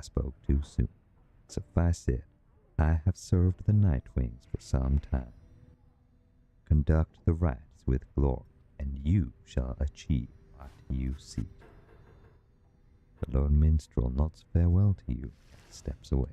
spoke too soon. Suffice it, I have served the Nightwings for some time. Conduct the rites with glory, and you shall achieve what you seek. The Lord Minstrel nods farewell to you and steps away.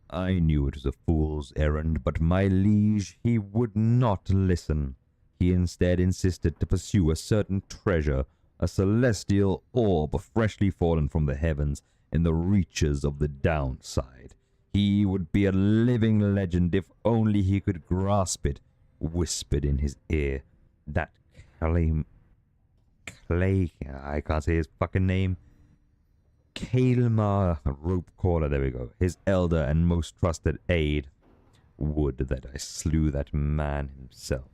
I knew it was a fool's errand, but my liege, he would not listen. He instead insisted to pursue a certain treasure, a celestial orb freshly fallen from the heavens in the reaches of the downside. He would be a living legend if only he could grasp it, whispered in his ear. That Clay, I can't say his fucking name. Kalmar Ropecaller, there we go. His elder and most trusted aide. Would that I slew that man himself.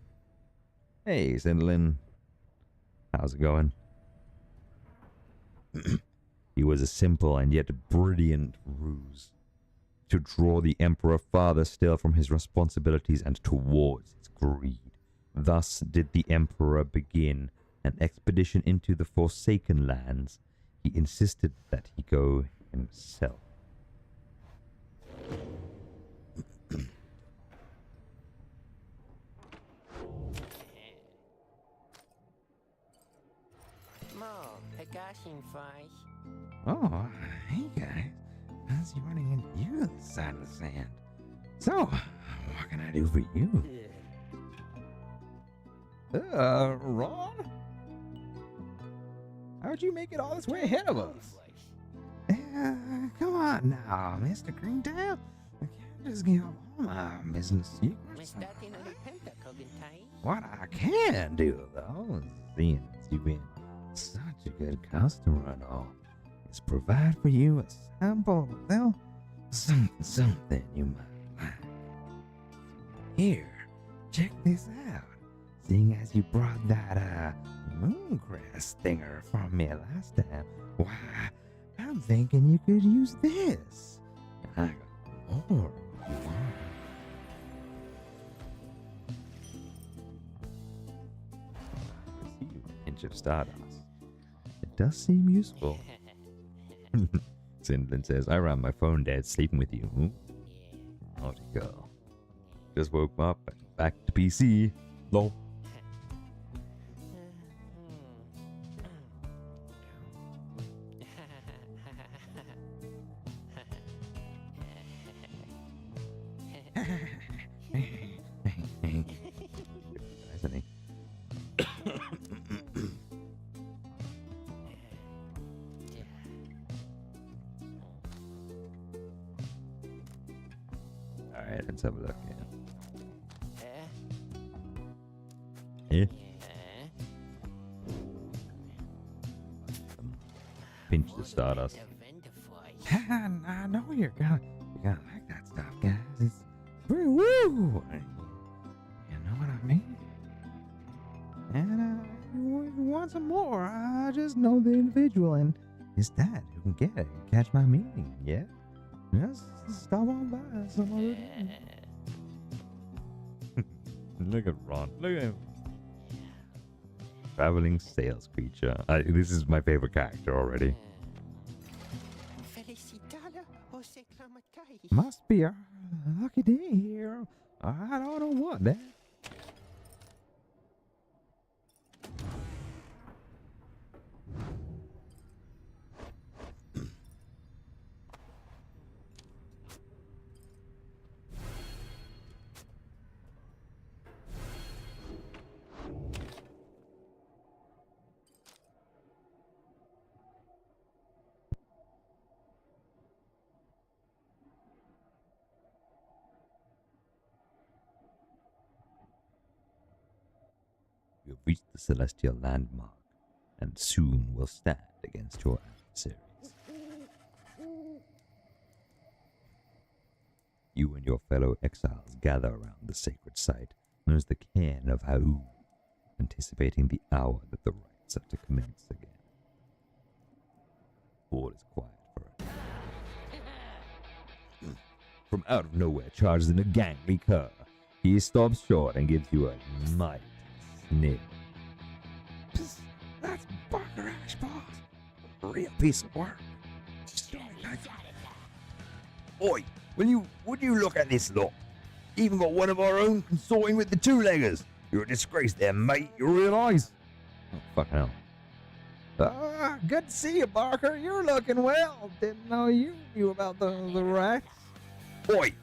Hey, Sindlin. How's it going? He was a simple and yet brilliant ruse to draw the Emperor farther still from his responsibilities and towards his greed. Thus did the Emperor begin an expedition into the Forsaken Lands. He insisted that he go himself. Oh, hey guys. How's you running into you this side of the sand? So, what can I do for you? Ron? How'd you make it all this way ahead of us? Come on now, Mr. Greentail. I can't just give up all my business secrets. What I can do, though, seeing as you've been such a good customer and all, is provide for you a sample of, well, something you might like. Here, check this out. Seeing as you brought that, mooncrest thinger from me last time, why, I'm thinking you could use this. I got more if you want. Receive an inch of stardust. It does seem useful. Sindlin says, I ran my phone dead sleeping with you. Naughty girl. Just woke up and back to PC. Lol. Alright, let's have a look here. Pinch the stardust. I know you're gonna like that stuff, guys. It's pretty woo. You know what I mean? And you want some more? I just know the individual, and it's that who can get it, catch my meaning. Yeah, just stop on by some other day. Look at Ron. Look at him. Traveling sales creature. This is my favorite character already. Must be a lucky day here. I don't know what that. You have reached the celestial landmark, and soon will stand against your adversaries. You and your fellow exiles gather around the sacred site, known as the Cairn of Hau, anticipating the hour that the rites are to commence again. All is quiet for a from out of nowhere charges in a gangly cur. He stops short and gives you a mighty sniff. Psst, that's Barker Ash, boss. A real piece of work. Oi, would you look at this lot? Even got one of our own consorting with the two-leggers. You're a disgrace there, mate, you realise? Oh, fucking hell. Ah, good to see you, Barker. You're looking well. Didn't know you knew about the rats. Oi,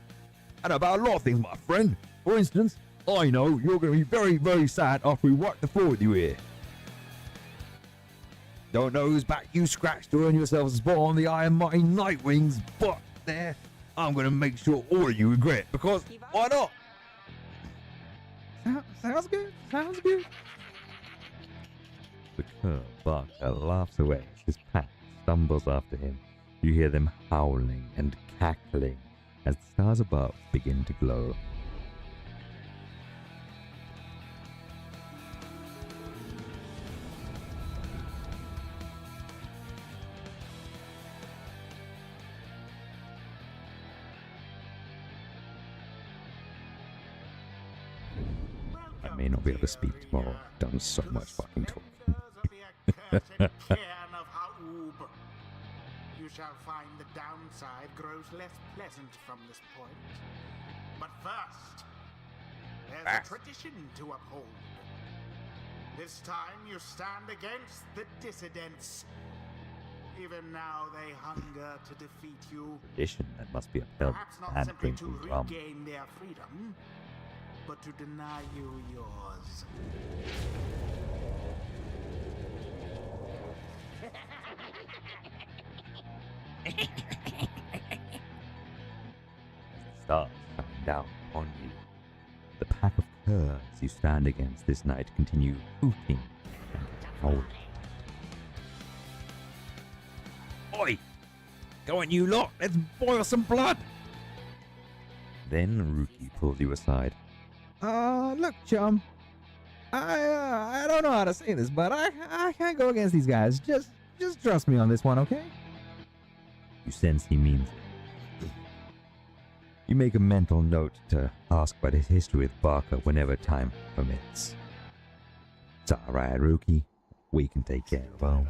and about a lot of things, my friend. For instance, I know you're going to be very, very sad after we wipe the floor with you here. Don't know whose back you scratched to earn yourselves a spot on the Iron Mighty Nightwings, but there, I'm going to make sure all of you regret, because why not? Sounds good. Sounds good. The cur Barker laughs away as his pack stumbles after him. You hear them howling and cackling as the stars above begin to glow. I may not be able to speak tomorrow. I've done so much fucking talking. You shall find the downside grows less pleasant from this point. But first, there's a tradition to uphold. This time you stand against the dissidents. Even now they hunger to defeat you. Tradition that must be upheld Perhaps not and simply to drinking rum. regain their freedom, but to deny you yours. Stars coming down on you. The pack of curs you stand against this night continue hooting and howling. Oi! Go on, you lot! Let's boil some blood! Then Rookie pulls you aside. Look, chum. I don't know how to say this, but I can't go against these guys. Just trust me on this one, okay? You sense he means it. You make a mental note to ask about his history with Barker whenever time permits. It's alright, Rookie. We can take care of him.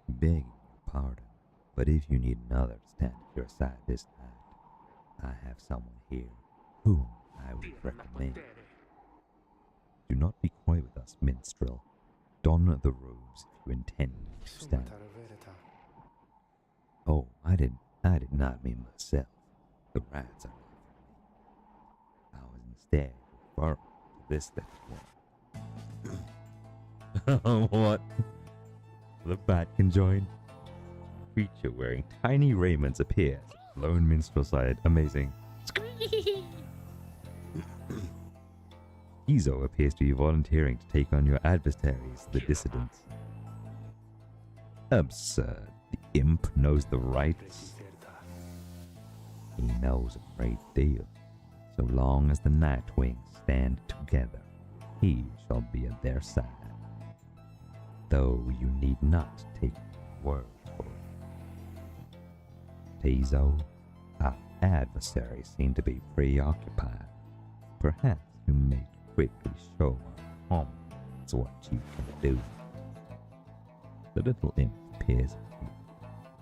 Begging your pardon, but if you need another to stand at your side this night, I have someone here whom I would recommend. Do not be coy with us, minstrel. Don the robes if you intend to stand. Oh, I did not mean myself. The rats are not for me. I was instead referring to this little one. What? The bat can join? Creature wearing tiny raiments appears. Lone minstrel side. Amazing. Izo appears to be volunteering to take on your adversaries, the dissidents. Absurd. The imp knows the rights. He knows a great deal. So long as the Nightwings stand together, he shall be at their side. Though you need not take my word for it. Tizo, our adversaries seem to be preoccupied. Perhaps you may quickly show our comrades what you can do. The little imp peers at you.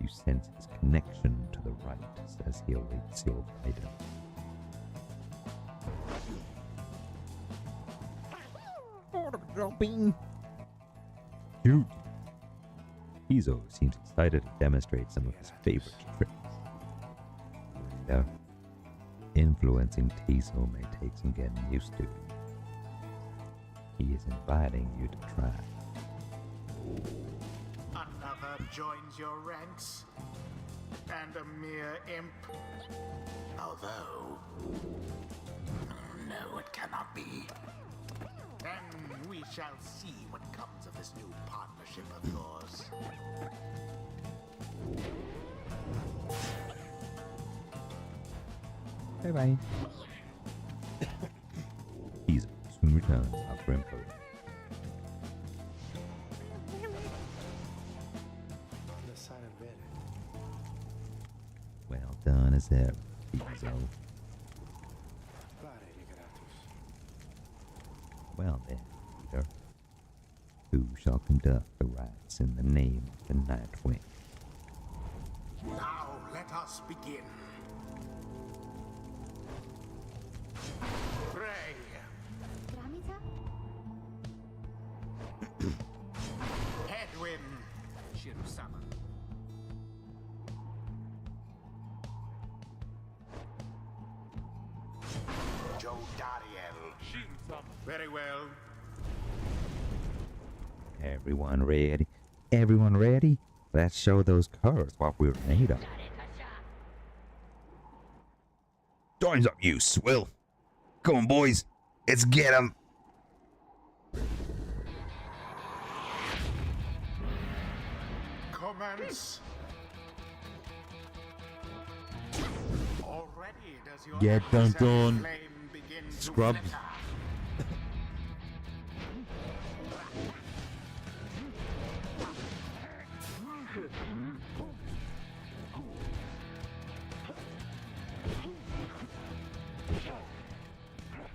You sense his connection to the right as he awaits your guidance. Jumping. Cute. Izo seems excited to demonstrate some of his favorite tricks. Later, influencing Tizo may take some getting used to. He is inviting you to try. Another joins your ranks, and a mere imp. Although, no, it cannot be. And we shall see what comes of this new partnership of yours. Bye-bye. Tizo soon returns after imploding. So. Well then, Peter, who shall conduct the rites in the name of the Nightwing? Now let us begin. Pray. Tramita? Edwin. Shiru-sama. Joe Dariel. Very well. Everyone ready? Everyone ready? Let's show those curs what we're made of. Time's up, you swill. Come on, boys. Let's get 'em. Commence. Already does your Get done, adversary's done. flame begin to Scrubs. flicker.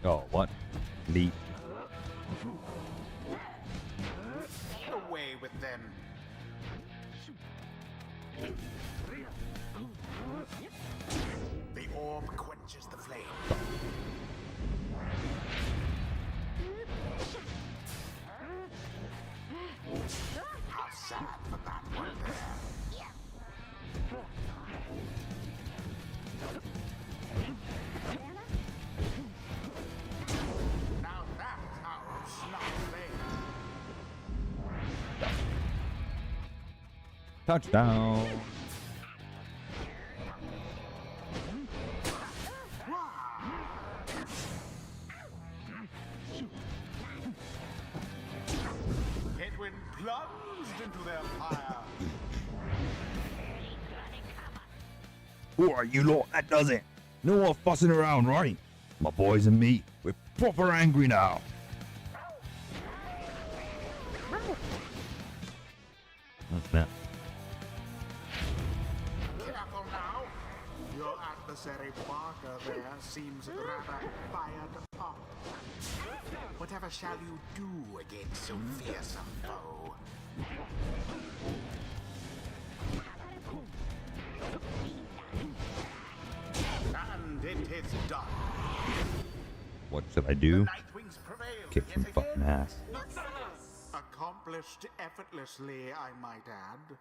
Oh, what? Leap. Away with them. The orb quenches the flame. How sad for that one there. Now that's how to snuff flame. Touchdown. Edwin plunged into their fire. Alright, you lot, that does it. No more fussing around, right? My boys and me, we're proper angry now. What's that? Careful now. Your adversary Barker there seems rather fired up. Whatever shall you do against so fearsome foe? And it is done. What should I do? Nightwings prevail Kick some yet fucking again. ass. Accomplished effortlessly, I might add.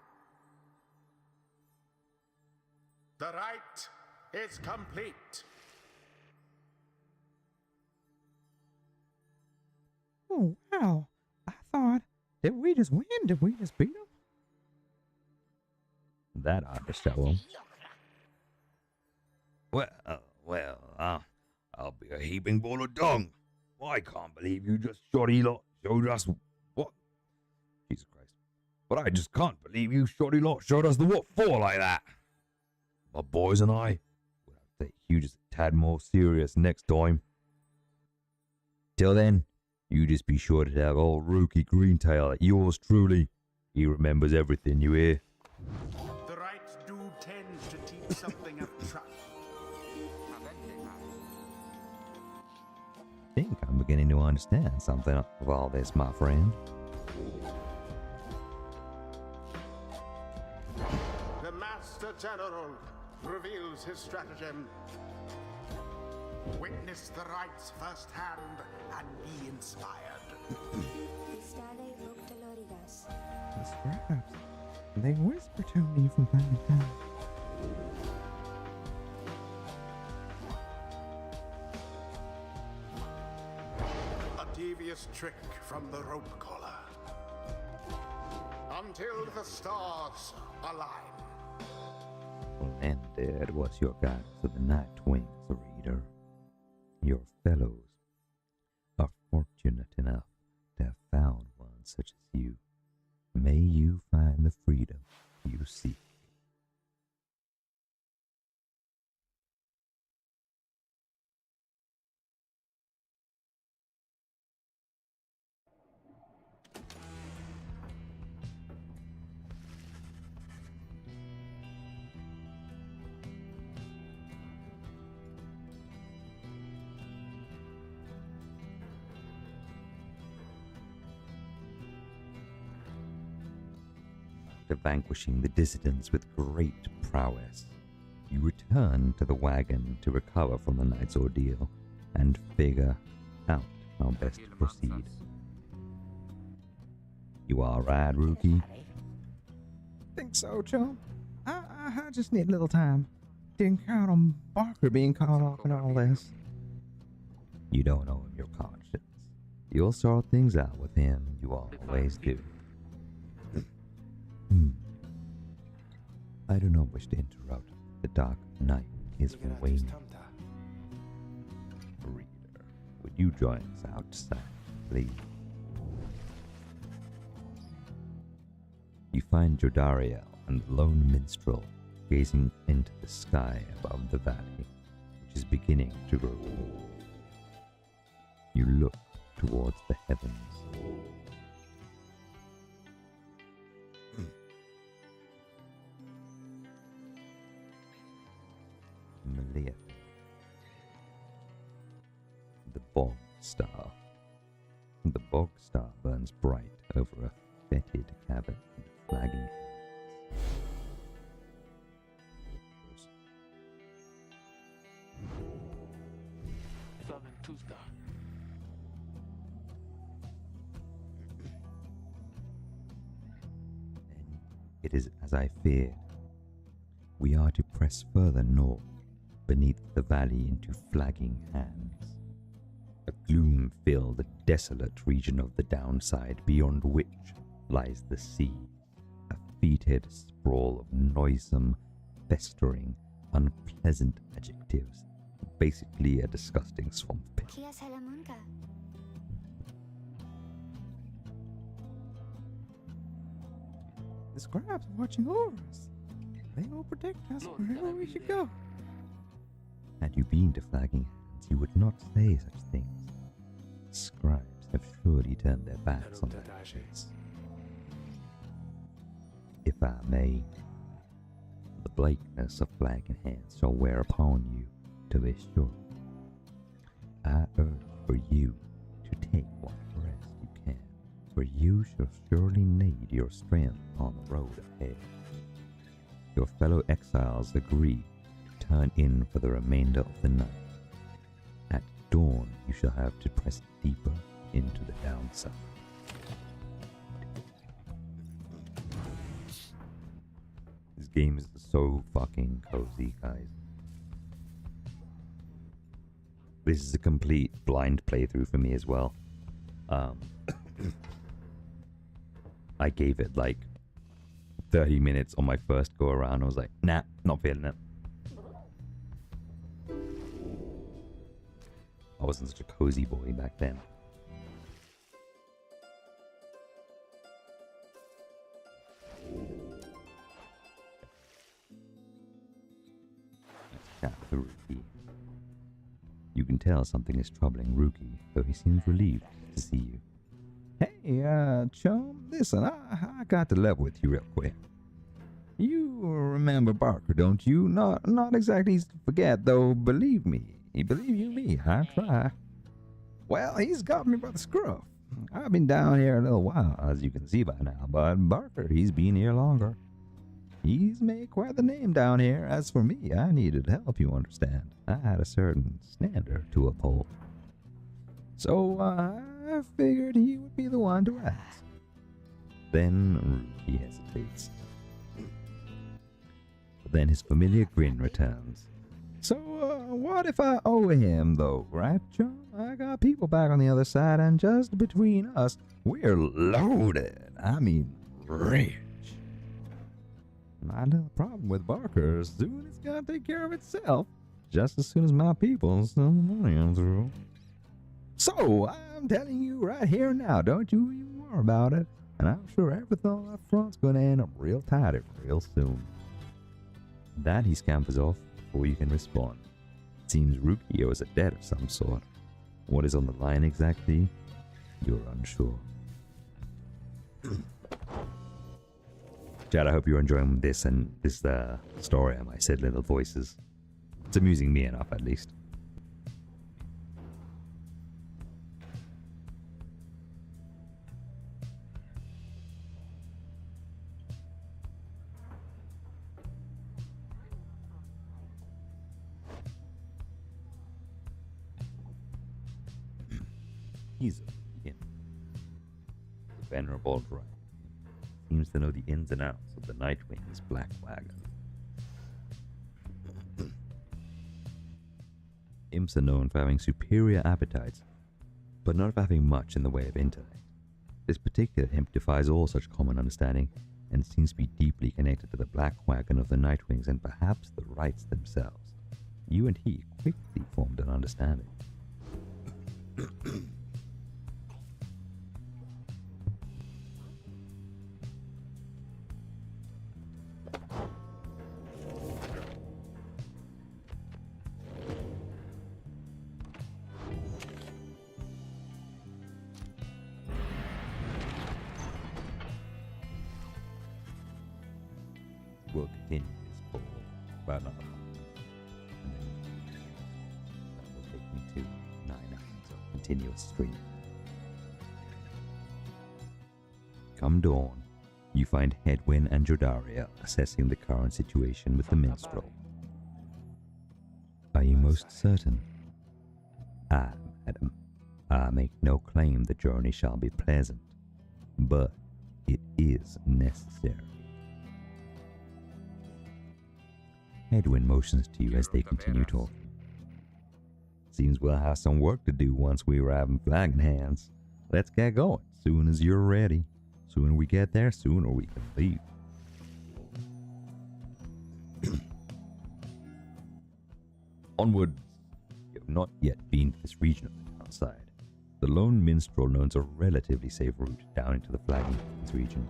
The rite is complete. Oh, wow. I thought, did we just win? Did we just beat them? That ought to show him. I'll be a heaping ball of dung. I can't believe you just shoddy lot showed us what? Jesus Christ. But I just can't believe you shoddy lot showed us the what for like that. My boys and I We'll have to take you just a tad more serious next time. Till then, you just be sure to tell old Rookie Greentail that yours truly, he remembers everything you hear. The rites do tend to teach something of trust. I think I'm beginning to understand something of all this, my friend. The Master General reveals his stratagem. Witness the rites firsthand and be inspired. The scraps. They whisper to me from time to time. A devious trick from the rope collar. Until the stars align. Well, and that was your guidance of the Nightwings, reader. Your fellows are fortunate enough to have found one such as you. May you find the freedom you seek. after vanquishing the dissidents with great prowess, you return to the wagon to recover from the night's ordeal and figure out how best to proceed. You all right, Rookie? Think so, chum. I just need a little time. Didn't count on Barker being caught off in all this. You don't owe him your conscience. You'll sort things out with him, you always do. I do not wish to interrupt. The dark night is waning. Reader, would you join us outside, please? You find Jodariel and the lone minstrel gazing into the sky above the valley, which is beginning to grow cool. You look towards the heavens. Malia, the bog star. The bog star burns bright over a fetid cabin in flagging hands. Then it is as I feared. We are to press further north, beneath the valley into flagging hands. A gloom-filled, desolate region of the downside beyond which lies the sea, a fetid sprawl of noisome, festering, unpleasant adjectives, basically a disgusting swamp pit. The scribes are watching over us. They will protect us wherever we should go. Had you been to flagging hands, you would not say such things. Scribes have surely turned their backs on that place. If I may, the blackness of flagging hands shall wear upon you, to be sure. I urge for you to take what rest you can, for you shall surely need your strength on the road ahead. Your fellow exiles agree to turn in for the remainder of the night. At dawn, you shall have to press deeper into the downside. This game is so fucking cozy, guys. This is a complete blind playthrough for me as well. I gave it like 30 minutes on my first go around. I was like, nah, not feeling it. I wasn't such a cozy boy back then. Let's chat with Rookie. You can tell something is troubling Rookie, though he seems relieved to see you. Hey, chum, listen, I got to level with you real quick. You remember Barker, don't you? Not exactly easy to forget, though, believe me. Believe you me, I try. Well, he's got me by the scruff. I've been down here a little while, as you can see by now, but Barker, he's been here longer. He's made quite the name down here. As for me, I needed help, you understand. I had a certain standard to uphold. So, I figured he would be the one to ask. Then Rookie hesitates. But then his familiar grin returns. So, what if I owe him, though, right, chum? I got people back on the other side, and just between us, we're loaded. I mean, rich. My little problem with Barker is soon it's gonna take care of itself. Just as soon as my people send the money on through. So, I'm telling you right here and now, don't you even worry about it. And I'm sure everything on that front's gonna end up real tidy real soon. That he scampers off before you can respond. It seems Rookie owes a debt of some sort. What is on the line exactly? You're unsure. Chad, I hope you're enjoying this and this story of my said little voices. It's amusing me enough, at least. easily in. The venerable dragon seems to know the ins and outs of the Nightwing's black wagon. Imps are known for having superior appetites, but not for having much in the way of intellect. This particular imp defies all such common understanding, and seems to be deeply connected to the black wagon of the Nightwings and perhaps the Rights themselves. You and he quickly formed an understanding. We'll continue this for about another month, and then that will take me to 9 hours of continuous stream. Come dawn, you find Hedwyn and Jodaria assessing the current situation with the minstrel. Are you most certain? Ah, madam, I make no claim the journey shall be pleasant, but it is necessary. Hedwyn motions to you as they continue talking. Seems we'll have some work to do once we arrive in Flagon Hands. Let's get going, soon as you're ready. Sooner we get there, sooner we can leave. Onward. You have not yet been to this region of the townside. The lone minstrel knows a relatively safe route down into the Flagon Hands region.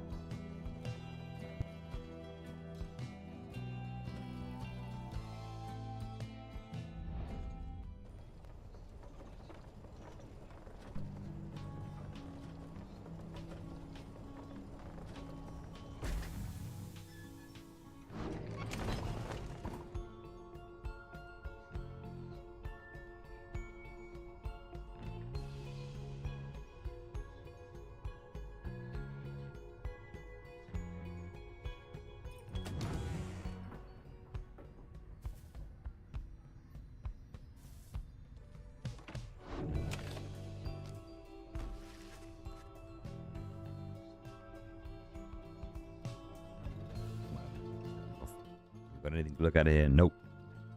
Got anything to look at here? Nope.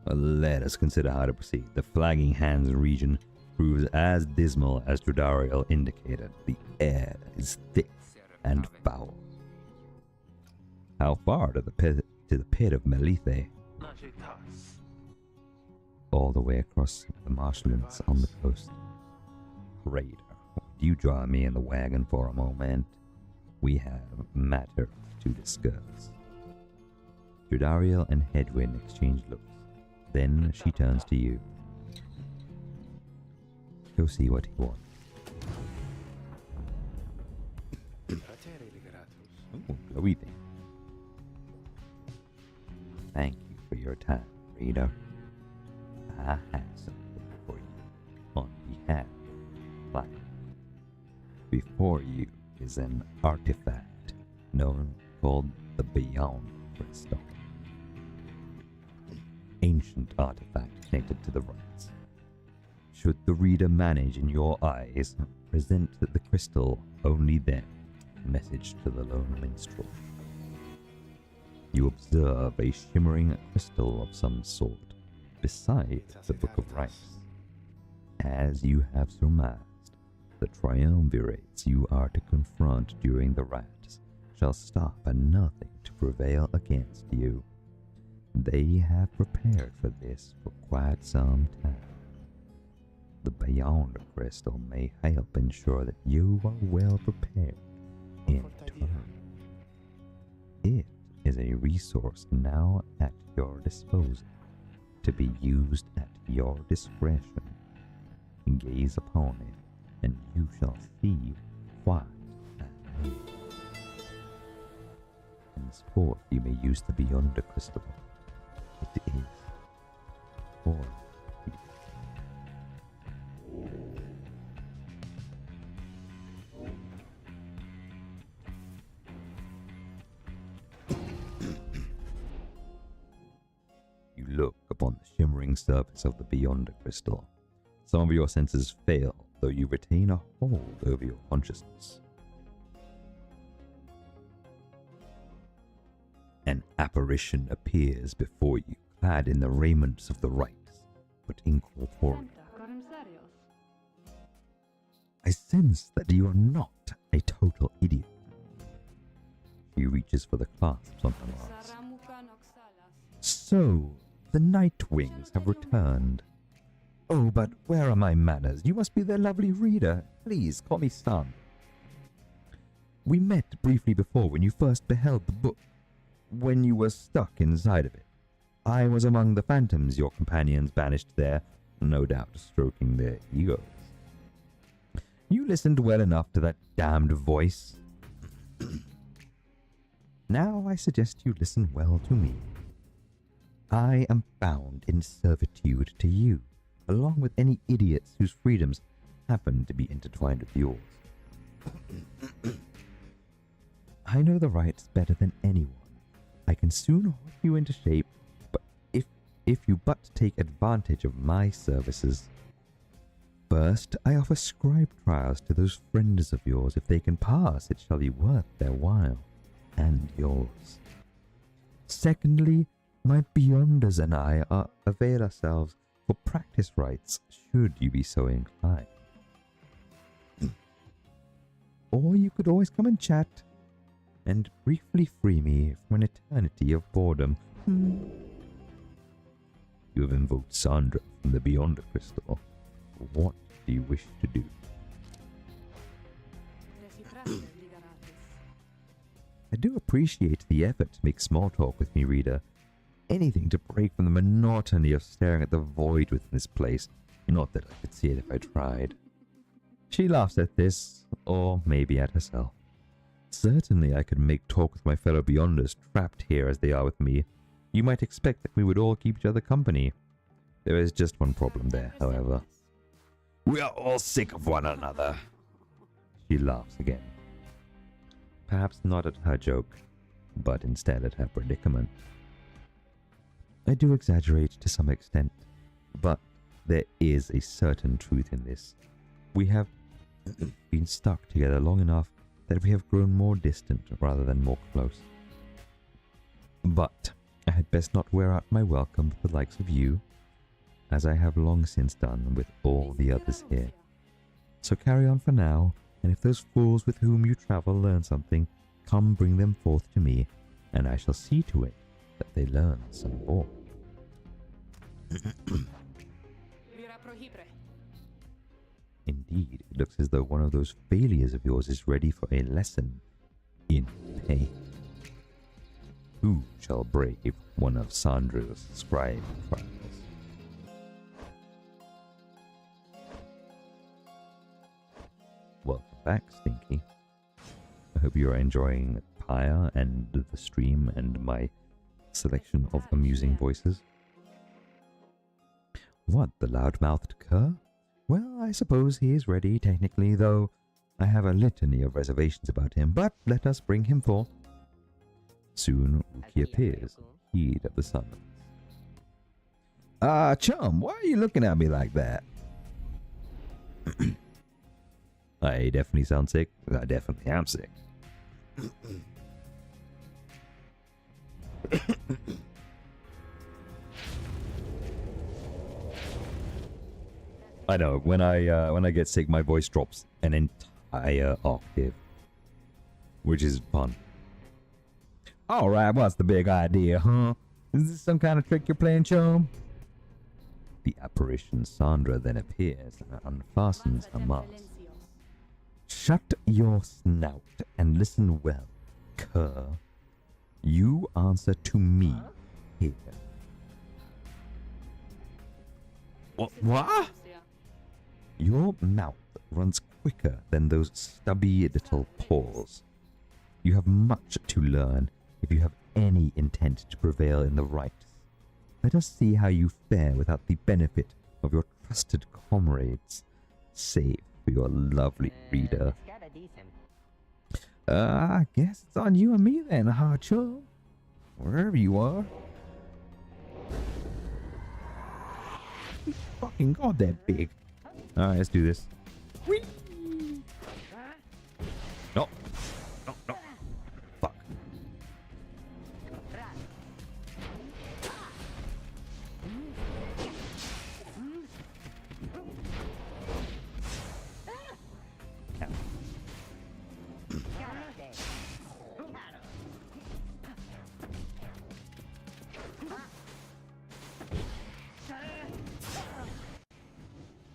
Well, let us consider how to proceed. The Flagging Hands region proves as dismal as Jodariel indicated. The air is thick and foul. How far to the pit of Melithe? All the way across the marshlands on the coast. Raider, would you join me in the wagon for a moment? We have matters to discuss. Jodariel and Hedwyn exchange looks. Then she turns to you. Go see what he wants. Oh, glowy thing. Thank you for your time, reader. I have something for you on behalf of life. Before you is an artifact called the Beyond Crystal. Ancient artifact connected to the rites. Should the reader manage in your eyes, present the crystal only then. Message to the lone minstrel. You observe a shimmering crystal of some sort beside the Book of Rites. As you have surmised, the triumvirates you are to confront during the rites shall stop at nothing to prevail against you. They have prepared for this for quite some time. The Beyond Crystal may help ensure that you are well prepared in turn. It is a resource now at your disposal, to be used at your discretion. Gaze upon it, and you shall see what I mean. Henceforth you may use the Beyond Crystal. It is for you. You look upon the shimmering surface of the Beyond Crystal. Some of your senses fail though you retain a hold over your consciousness. An apparition appears before you, clad in the raiments of the rites, but incorporeal. I sense that you are not a total idiot. She reaches for the clasps on her arms. So, the Nightwings have returned. Oh, but where are my manners? You must be their lovely reader. Please, call me son. We met briefly before when you first beheld the book, when you were stuck inside of it. I was among the phantoms your companions banished there, no doubt stroking their egos. You listened well enough to that damned voice. Now I suggest you listen well to me. I am bound in servitude to you, along with any idiots whose freedoms happen to be intertwined with yours. I know the rights better than anyone. I can soon whip you into shape, but if you but take advantage of my services. First, I offer scribe trials to those friends of yours. If they can pass, it shall be worth their while, and yours. Secondly, my Beyonders and I avail ourselves for practice rites, should you be so inclined. Or you could always come and chat, and briefly free me from an eternity of boredom. You have invoked Sandra from the Beyonder Crystal. What do you wish to do? I do appreciate the effort to make small talk with me, reader. Anything to break from the monotony of staring at the void within this place. Not that I could see it if I tried. She laughs at this, or maybe at herself. Certainly I could make talk with my fellow Beyonders trapped here as they are with me. You might expect that we would all keep each other company. There is just one problem there, however. We are all sick of one another. She laughs again. Perhaps not at her joke, but instead at her predicament. I do exaggerate to some extent, but there is a certain truth in this. We have been stuck together long enough that we have grown more distant rather than more close. But I had best not wear out my welcome with the likes of you, as I have long since done with all the others here. So carry on for now, and if those fools with whom you travel learn something, come bring them forth to me, and I shall see to it that they learn some more. Indeed, it looks as though one of those failures of yours is ready for a lesson in pain. Who shall brave one of Sandra's scribe trials? Welcome back, Stinky. I hope you are enjoying Pyre and the stream and my selection of amusing voices. What, the loud-mouthed cur? Well, I suppose he is ready, technically, though I have a litany of reservations about him, but let us bring him forth. Soon, Uki appears, in heed of the summons. Chum, why are you looking at me like that? I definitely sound sick. I definitely am sick. I know, when I get sick, my voice drops an entire octave, which is fun. Alright, what's the big idea, huh? Is this some kind of trick you're playing, chum? The apparition Sandra then appears and unfastens her mask. Shut your snout and listen well, cur. You answer to me here. What? Your mouth runs quicker than those stubby little paws. You have much to learn if you have any intent to prevail in the right. Let us see how you fare without the benefit of your trusted comrades, save for your lovely reader. I guess it's on you and me then, huh, chum? Wherever you are. You fucking god that big. Alright, let's do this. No. No, no. Fuck.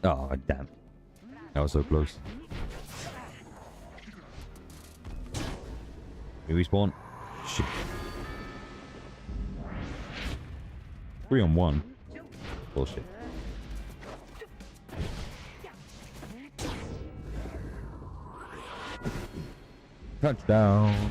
Oh, damn. That was so close. We respawn. Shit. 3 on 1. Bullshit. Touchdown.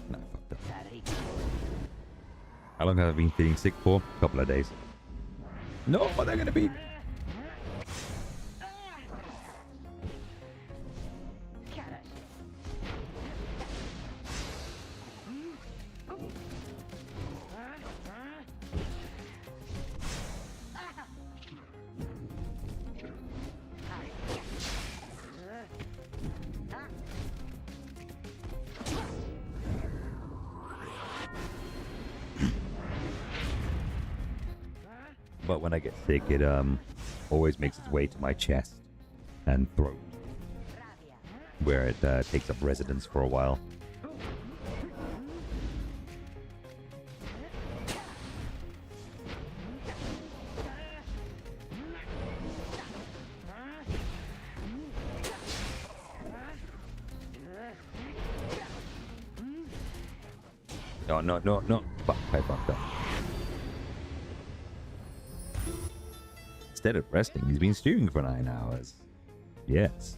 No, fuck that. How long have I been feeling sick for? A couple of days. No, they're gonna be. But when I get sick, it always makes its way to my chest and throat, where it takes up residence for a while. No, no, no, no. Fuck, I fucked up. Instead of resting, he's been stewing for 9 hours. Yes.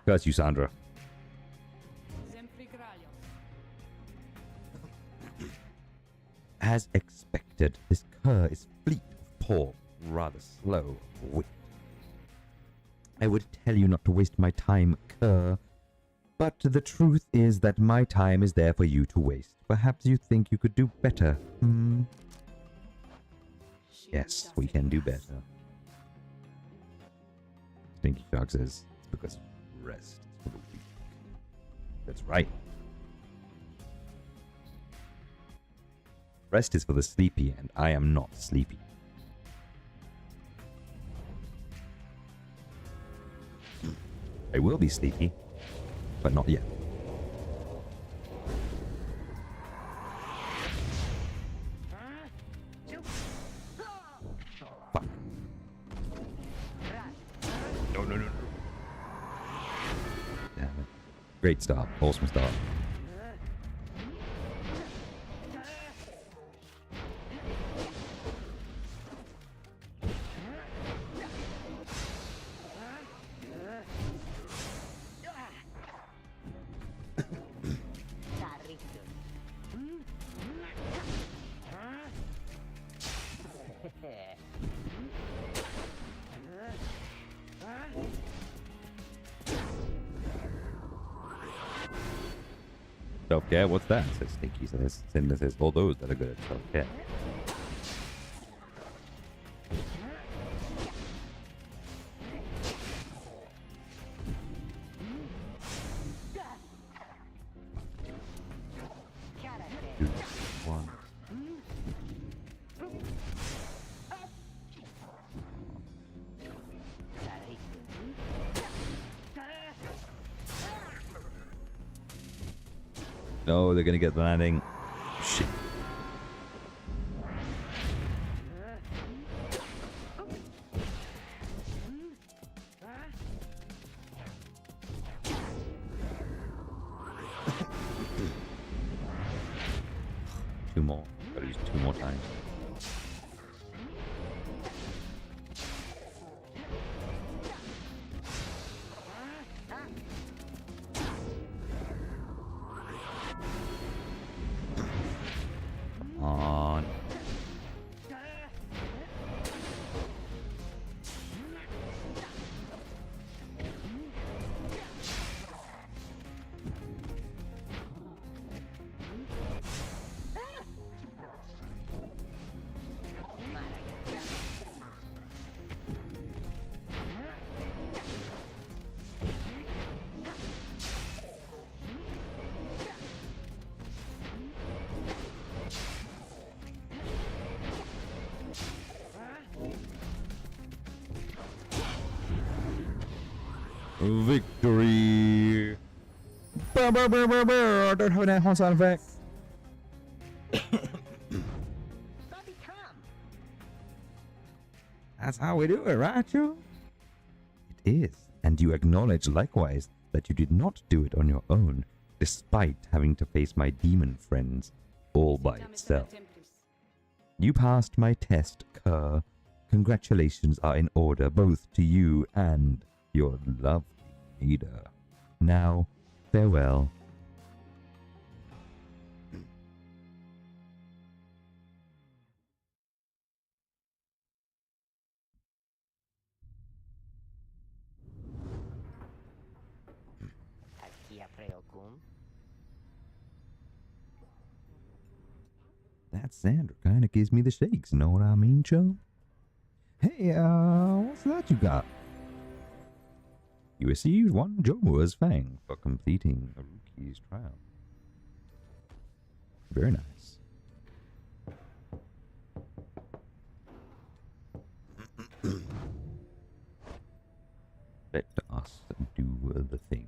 Curse you, Sandra. As expected, this cur is fleet of paw, rather slow of wit. I would tell you not to waste my time, cur, but the truth is that my time is there for you to waste. Perhaps you think you could do better, hmm? Yes, we can do better. Stinky Shark says it's because rest is for the weak. That's right. Rest is for the sleepy, and I am not sleepy. I will be sleepy, but not yet. Fuck. No, no, no, no. Damn it. Great start. Awesome start. Self-care? What's that? Says Stinky. Says Cinder says all those that are good at self-care. Two, one. No, they're gonna get the landing. Shit. more. Gotta use 2 more times. Come on. Victory! Brr, brr, brr, brr, brr. I don't have that horn sound effect. That's how we do it, right, Joe? It is, and you acknowledge likewise that you did not do it on your own, despite having to face my demon friends all by itself. You passed my test, Kerr. Congratulations are in order both to you and your lovely leader. Now, farewell. That Sandra kinda gives me the shakes, know what I mean, Joe? Hey, what's that you got? You received 1 Jomua's Fang for completing a rookie's trial. Very nice. Let us do the thing.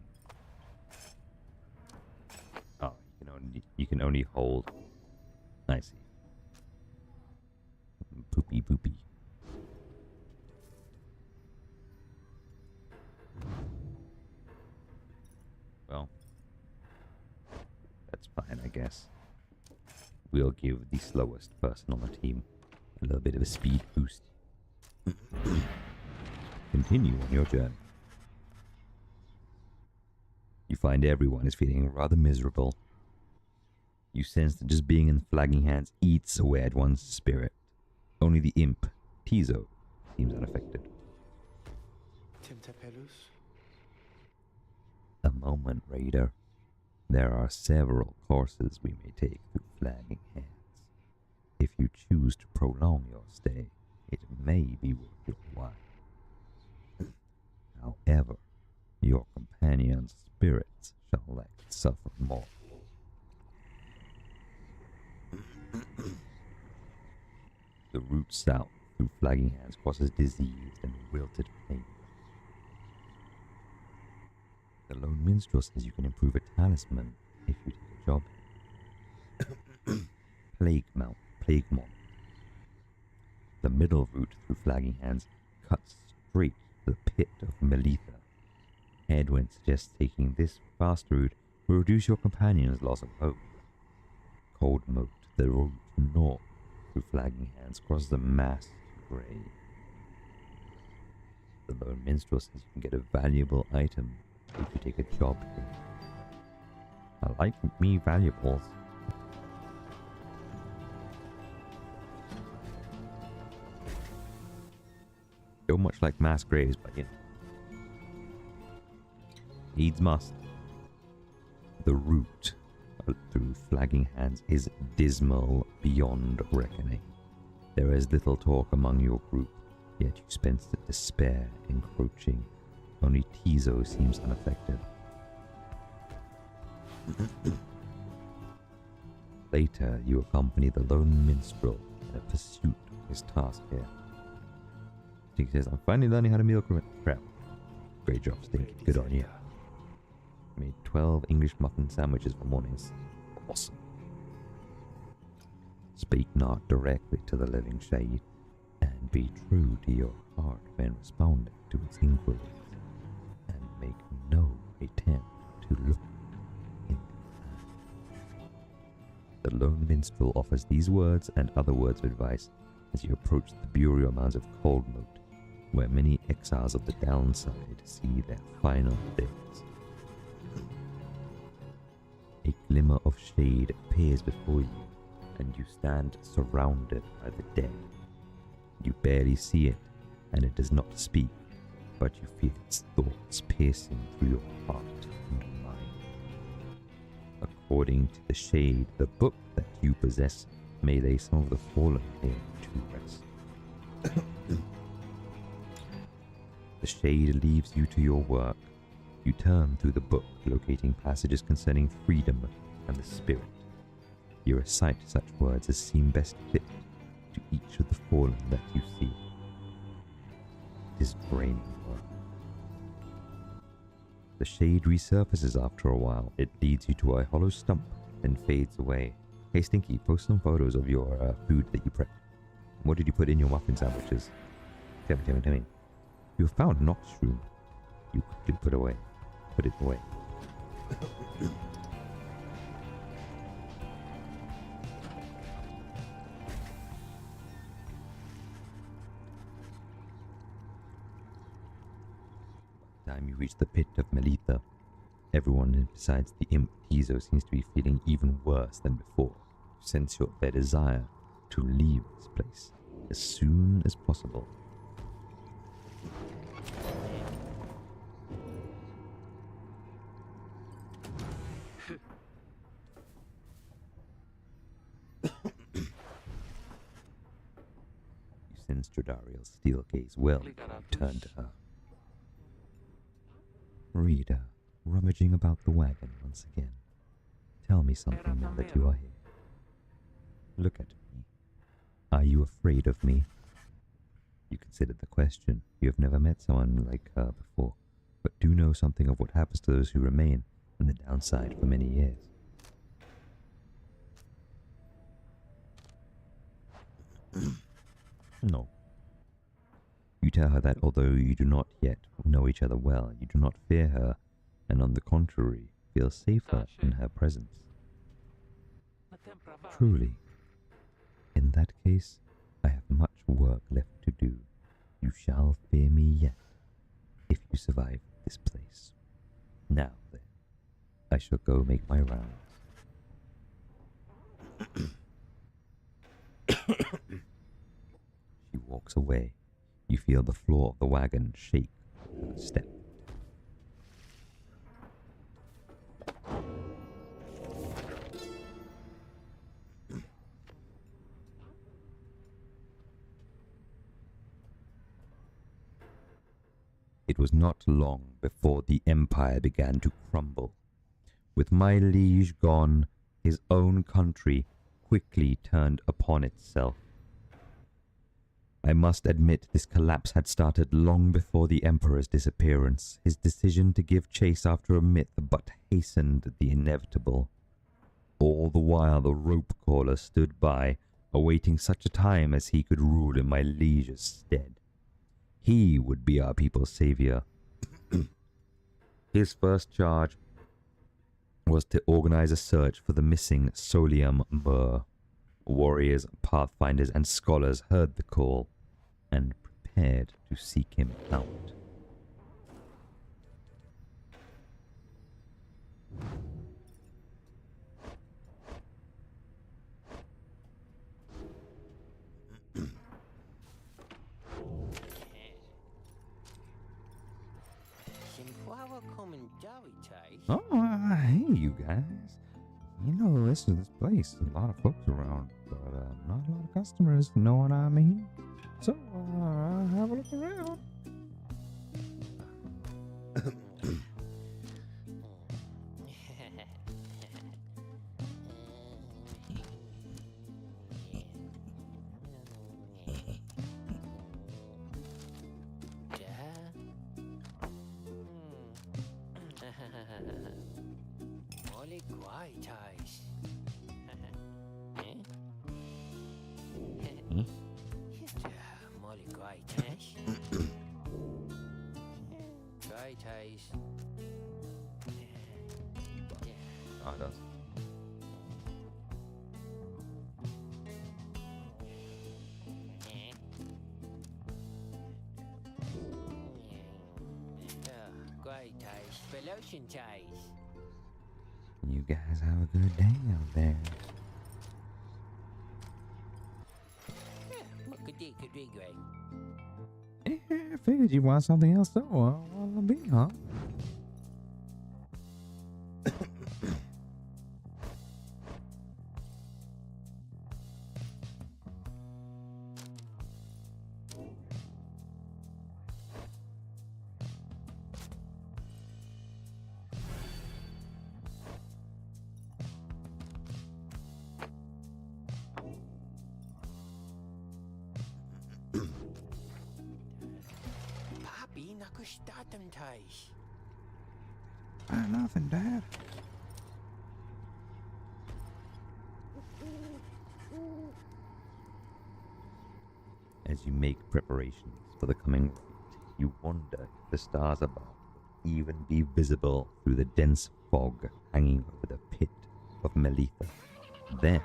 Oh, you can only hold. I see. Poopy poopy. Well, that's fine, I guess. We'll give the slowest person on the team a little bit of a speed boost. Continue on your journey. You find everyone is feeling rather miserable. You sense that just being in Flagging Hands eats away at one's spirit. Only the imp, Tizo, seems unaffected. A moment, Raider. There are several courses we may take through Flagging Hands. If you choose to prolong your stay, it may be worth your while. However, your companion's spirits shall likely suffer more. The route south through Flagging Hands causes diseased and wilted pain. The lone minstrel says you can improve a talisman if you take a job. Plague Mount. The middle route through Flagging Hands cuts straight to the pit of Melitha. Edwin suggests taking this fast route will reduce your companion's loss of hope. Cold Moat, the route north through Flagging Hands, crosses a mass grave. The lone minstrel says you can get a valuable item if you take a job here. I like me valuables. So much like mass graves, but you know. Needs must. The route through Flagging Hands is dismal beyond reckoning. There is little talk among your group, yet you sense the despair encroaching. Only Tizo seems unaffected. Later, you accompany the lone minstrel in a pursuit of his task here. He says, I'm finally learning how to meal prep. Great job, Stink. Good on you. Made 12 English muffin sandwiches for mornings. Awesome. Speak not directly to the living shade, and be true to your heart when responding to its inquiries, and make no attempt to look in the eye. The lone minstrel offers these words and other words of advice as you approach the burial mounds of Coldmoat, where many exiles of the downside see their final days. A glimmer of shade appears before you, and you stand surrounded by the dead. You barely see it, and it does not speak, but you feel its thoughts piercing through your heart and mind. According to the shade, the book that you possess may lay some of the fallen here to rest. The shade leaves you to your work. You turn through the book, locating passages concerning freedom and the spirit. You recite such words as seem best fit to each of the fallen that you see. It is draining work. The shade resurfaces after a while. It leads you to a hollow stump, then fades away. Hey Stinky, post some photos of your food that you prepped. What did you put in your muffin sandwiches? Tell me. You have found Nox shroom. You quickly put it away. By the time you reach the pit of Melitha, everyone besides the imp Tizo seems to be feeling even worse than before. You sense their desire to leave this place as soon as possible. You sense Jodariel's steel gaze well before you turn to her. Reader, rummaging about the wagon once again. Tell me something now that you are here. Look at me. Are you afraid of me? You considered the question. You have never met someone like her before, but do know something of what happens to those who remain in the downside for many years. No. You tell her that although you do not yet know each other well, you do not fear her, and on the contrary, feel safer in her presence. Truly. In that case, I have much work left to do. You shall fear me yet, if you survive this place. Now then, I shall go make my rounds. She walks away. You feel the floor of the wagon shake with a step. It was not long before the empire began to crumble. With my liege gone, his own country quickly turned upon itself. I must admit this collapse had started long before the Emperor's disappearance. His decision to give chase after a myth but hastened the inevitable. All the while the rope caller stood by, awaiting such a time as he could rule in my liege's stead. He would be our people's savior. His first charge was to organize a search for the missing Solium Mur. Warriors, pathfinders, and scholars heard the call and prepared to seek him out. Oh, hey, you guys. You know, this place, a lot of folks around, but not a lot of customers, know what I mean? So, have a look around. Taste for lotion taste. You guys have a good day out there. What could they could be great? Yeah, I figured you want something else though. What'll it be, huh? Papi, nakustatam taste. Nothing, Dad. As you make preparations for the coming night, you wonder if the stars above will even be visible through the dense fog hanging over the pit of Melitha. Then,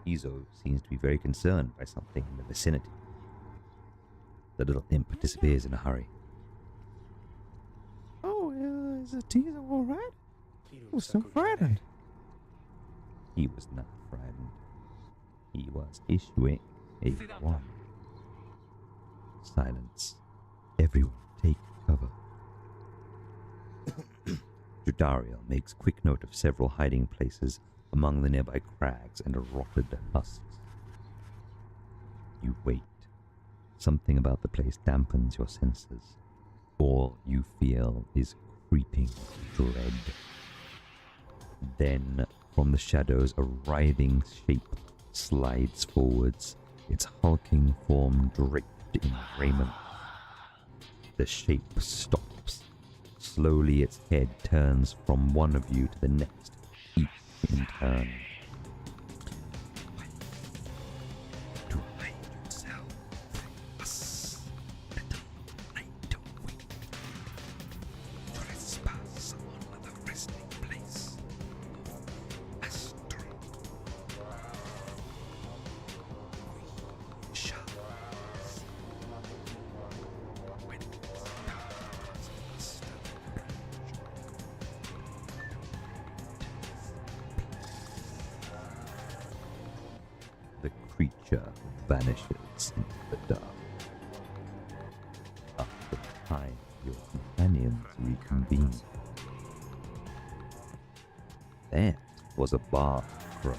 Izo seems to be very concerned by something in the vicinity. The little imp disappears in a hurry. Oh, is the teaser all right? I was so frightened. He was not frightened. He was issuing a warning. Silence. Everyone take cover. Judariel makes quick note of several hiding places among the nearby crags and rotted husks. You wait. Something about the place dampens your senses. All you feel is creeping dread. Then, from the shadows, a writhing shape slides forwards, its hulking form draped in raiment. The shape stops. Slowly its head turns from one of you to the next, each in turn. To hide yourself from us, little night wing. Trespass on the resting place. Astral. We shall see when stars must The creature vanishes into the dark. After a time, your companions reconvene. That was a bark cry.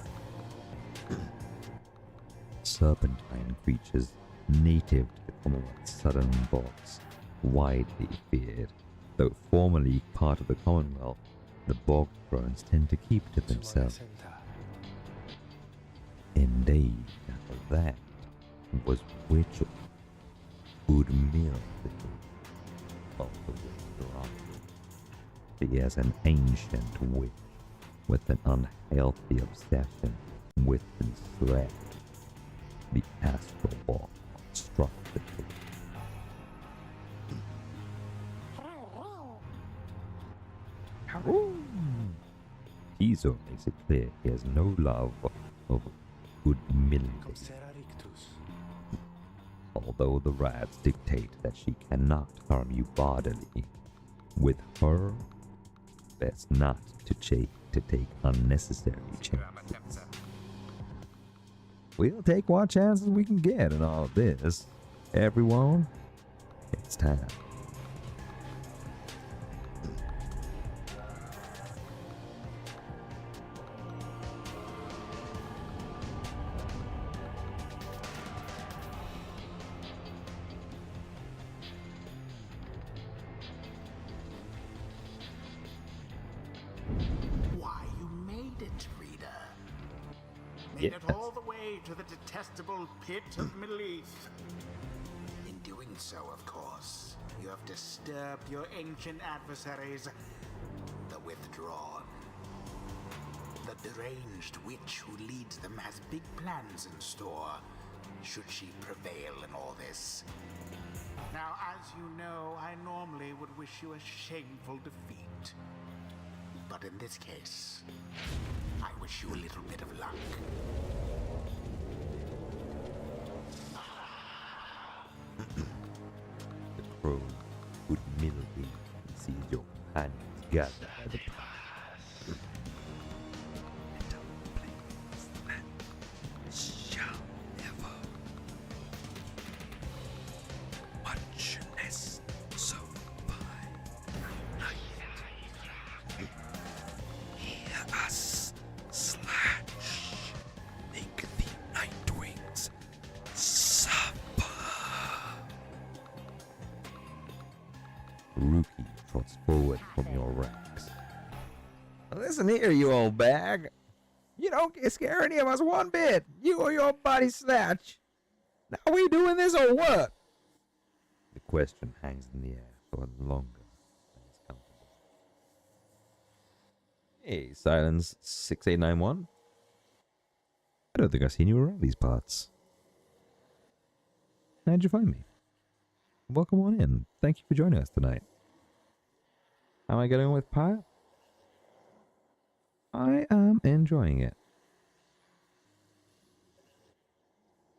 Serpentine creatures native to the Commonwealth's southern bogs, widely feared. Though formerly part of the Commonwealth, the bog crones tend to keep to themselves. Indeed, that was Witchel, Udmil of the Withdrawn. She is an ancient witch with an unhealthy obsession with enslaved. The astral ball struck the tree. Izo makes it clear he has no love of Udmil. Although the rats dictate that she cannot harm you bodily, with her, best not to take unnecessary chances. We'll take what chances we can get in all of this. Everyone, it's time. Why, you made it, reader. Made Yes. it all the way to the detestable pit of Melith. In doing so, of course, you have disturbed your ancient adversaries, the Withdrawn. The deranged witch who leads them has big plans in store, should she prevail in all this. Now, as you know, I normally would wish you a shameful defeat. But in this case, I wish you a little bit of luck. The crow would milky sees your companions gather by the path. Little place that shall never, much less survive night. Hear us slash, make the night wings suffer. Rookie trots forward from your ranks. Listen here, you old bag. You don't scare any of us one bit. You or your buddy Snatch. Now we doing this or what? The question hangs in the air for longer than is comfortable. Hey, Silence 6891. I don't think I've seen you around these parts. How'd you find me? Welcome on in. Thank you for joining us tonight. How am I getting on with Pyre? I am enjoying it.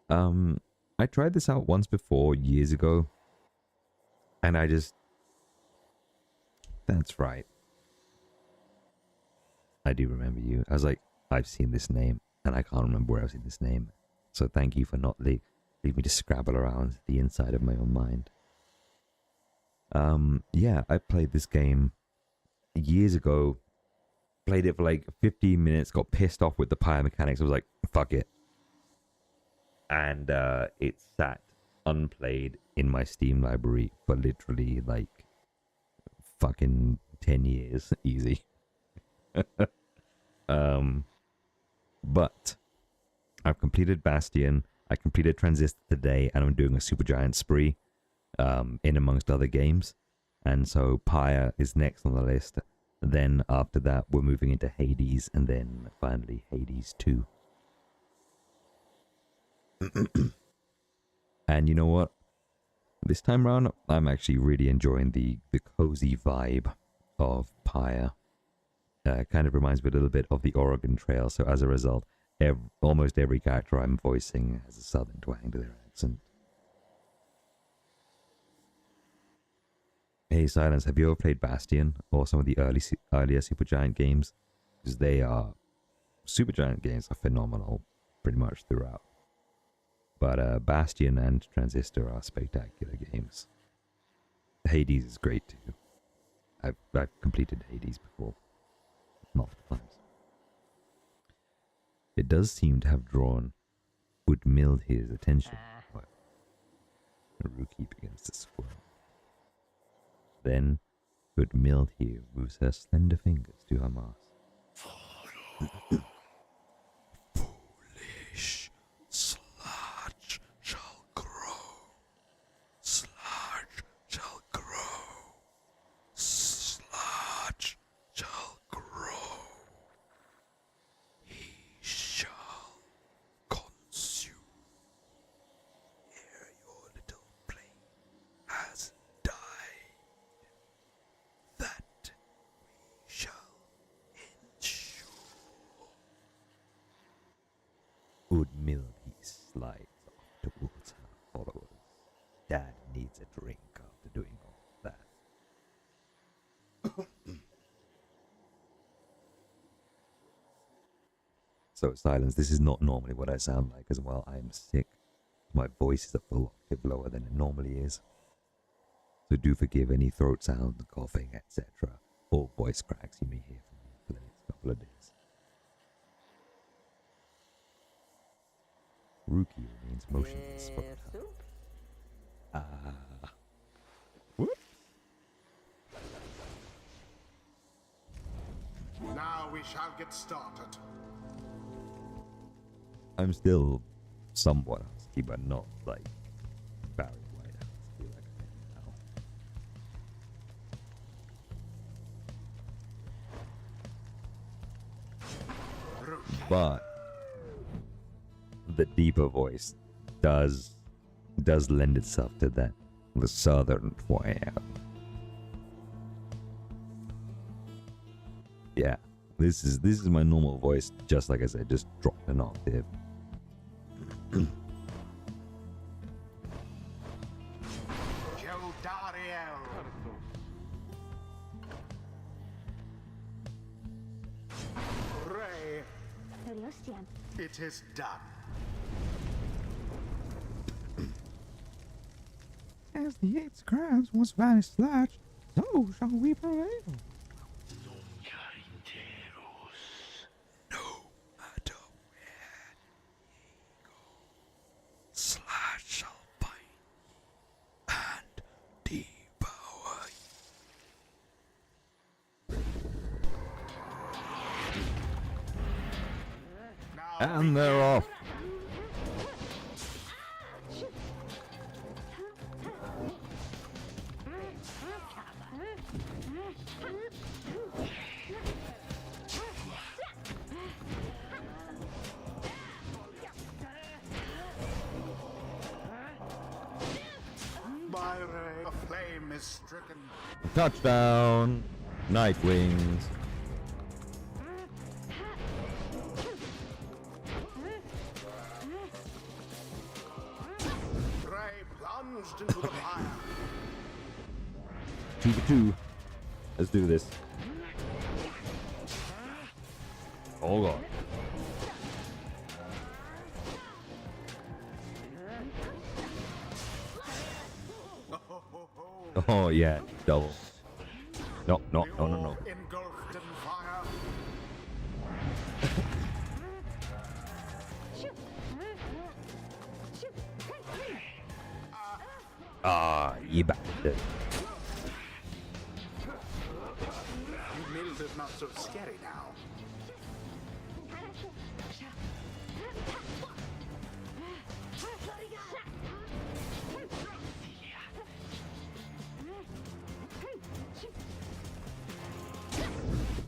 I tried this out once before, years ago. And I just... That's right. I do remember you. I was like, I've seen this name, and I can't remember where I've seen this name. So thank you for not leave me to scrabble around the inside of my own mind. Yeah, I played this game years ago. Played it for like 15 minutes, got pissed off with the pyre mechanics. I was like, fuck it. And it sat unplayed in my Steam library for literally like fucking 10 years. Easy. But I've completed Bastion. I completed Transistor today, and I'm doing a Supergiant spree in amongst other games. And so Pyre is next on the list. Then after that, we're moving into Hades, and then finally Hades 2. And you know what? This time around, I'm actually really enjoying the cozy vibe of Pyre. Kind of reminds me a little bit of the Oregon Trail, so as a result, almost every character I'm voicing has a southern twang to their accent. Hey Silence, have you ever played Bastion or some of the earlier Supergiant games? Because Supergiant games are phenomenal pretty much throughout. But Bastion and Transistor are spectacular games. Hades is great too. I've completed Hades before. Multiple times. It does seem to have drawn Woodmild's attention. Rookie begins to squirm. Then Woodmild moves her slender fingers to her mask. Foolish sludge shall grow. Sludge shall grow. Sludge shall grow. He shall consume. Here your little flame has died. That we shall ensure. Woodmill slides off towards her followers. Dad needs a drink after doing all that. So, Silence, this is not normally what I sound like as well. I am sick. My voice is a full octave lower than it normally is. So do forgive any throat sound, coughing, etc., or voice cracks you may hear from me for the next couple of days. Rookie remains motionless for a time. Whoops. Now we shall get started. I'm still somewhat husky, but not like Barry White husky like I am now. But the deeper voice does lend itself to that, the southern twang. Yeah, this is my normal voice, just like I said, just dropped an octave. It is done. As the 8 scribes once vanished Slash, so shall we prevail. No matter where ye go, Slash shall find and devour Now And they're off. my ray of flame is stricken. Touchdown, Nightwings. Ray plunged into the fire. 2 for 2. Let's do this. Oh god. Oh yeah, double. No, no, no, no, no. Engulfed in fire. Ah, you bastard. Mills is not so scary now.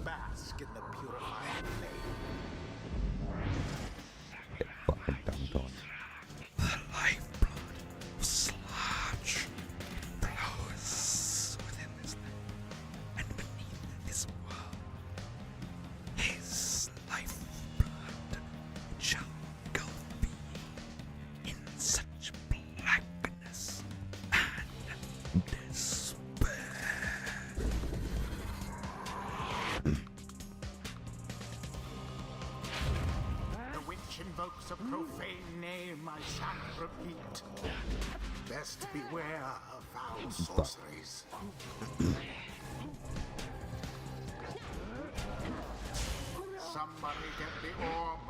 Bask in the purifying flame. Get fucking dumped on. the lifeblood of Sludge flows within this land and beneath this world. His lifeblood shall engulf me in such blackness and despair. The witch invokes a profane name I shan't repeat. Best beware of foul sorceries. Somebody get the orb.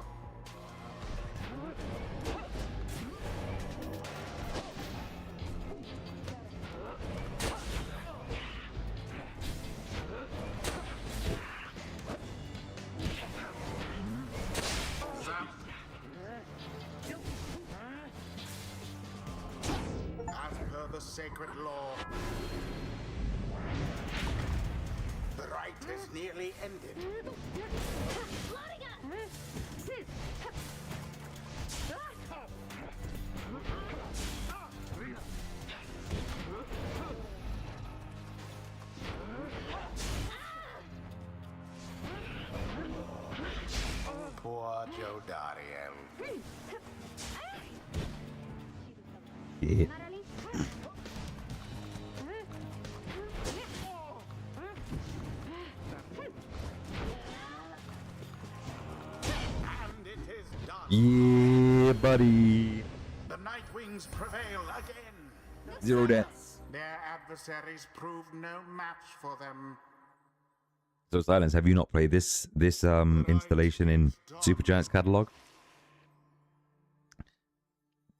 Zap. As per the sacred law, the rite is nearly ended. Poor Joe Dariel. Shit. And it is done. Yeah, buddy. The Nightwings prevail again. 0 deaths. Their adversaries proved no match for them. So Silence, have you not played this installation in Supergiant's catalog?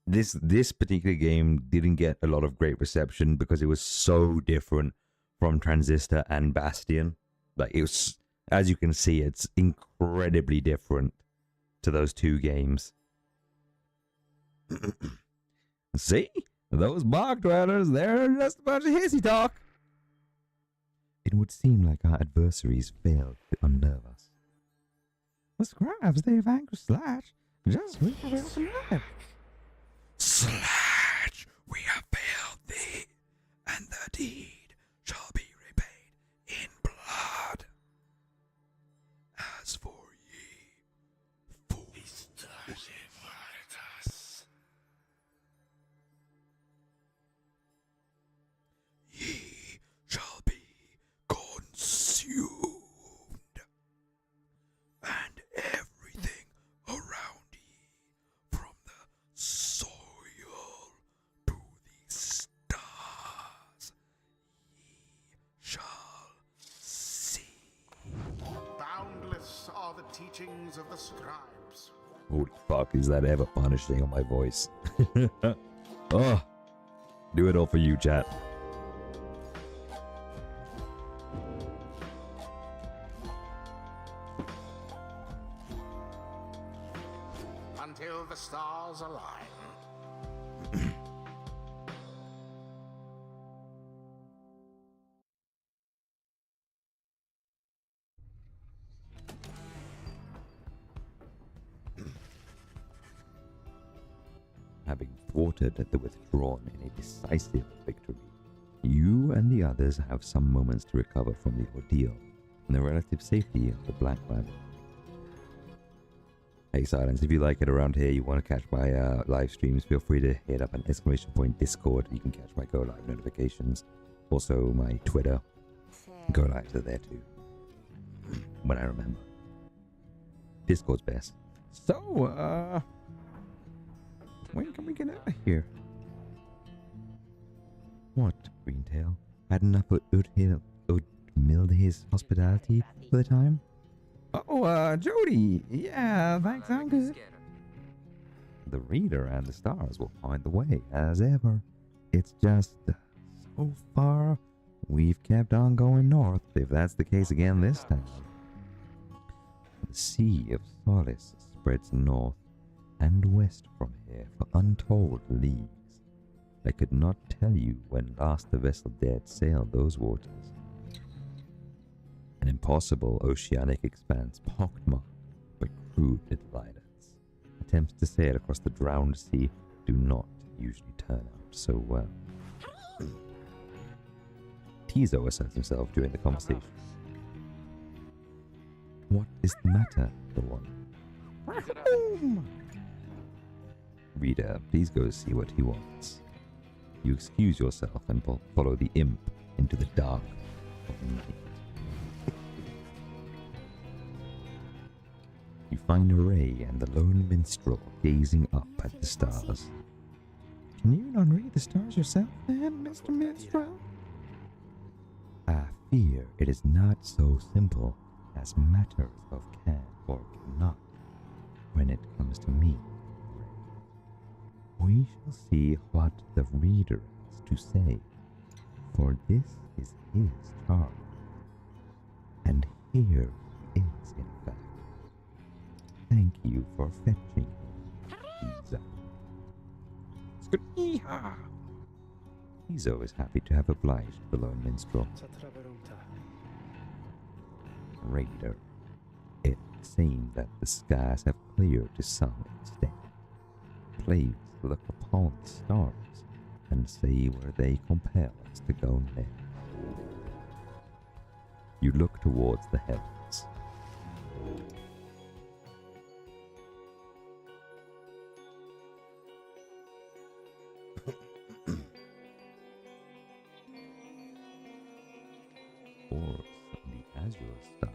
This particular game didn't get a lot of great reception because it was so different from Transistor and Bastion. Like, it was, as you can see, it's incredibly different to those two games. See? Those bog dwellers, they're just a bunch of hissy talk. It would seem like our adversaries failed to unnerve us. The scribes, they vanquished Slash, just we prevail from life. Slash, we have failed thee, and the deed shall be repaid in blood. As for ye, fools, ye shall be consumed, and everything teachings of the scribes. Holy fuck, is that ever punishing on my voice? Oh, do it all for you, chat. Until the stars align. Having thwarted the withdrawn in a decisive victory, you and the others have some moments to recover from the ordeal and the relative safety of the Black Bible. Hey Silence, if you like it around here, you want to catch my live streams, feel free to hit up an ! Discord. You can catch my Go Live notifications. Also my Twitter. Go Lives are there too. When I remember. Discord's best. So, when can we get out of here? What, Greentail? Had enough of Mildhay's hospitality for the time? Oh, Jody. Yeah, thanks, I'm good. The reader and the stars will find the way, as ever. It's just, so far, we've kept on going north, if that's the case again this time. The Sea of Solace spreads north and west from here for untold leagues. I could not tell you when last the vessel dared sail those waters. An impossible oceanic expanse pockmarked by crude little islands. Attempts to sail across the drowned sea do not usually turn out so well. Tizo asserts himself during the conversation. What is the matter, little one? Reader, please go see what he wants. You excuse yourself and follow the imp into the dark of night. You find Ray and the lone minstrel gazing up at the stars. Can you not read the stars yourself, then, Mr. Minstrel? I fear it is not so simple as matters of can or cannot when it comes to me. We shall see what the reader has to say, for this is his charge. And here he is, in fact. Thank you for fetching him, Tizo. Tizo is happy to have obliged the lone minstrel. Raider, it seems that the skies have cleared to some extent. Please look upon the stars and see where they compel us to go next. You look towards the heavens. Orbs the azure star.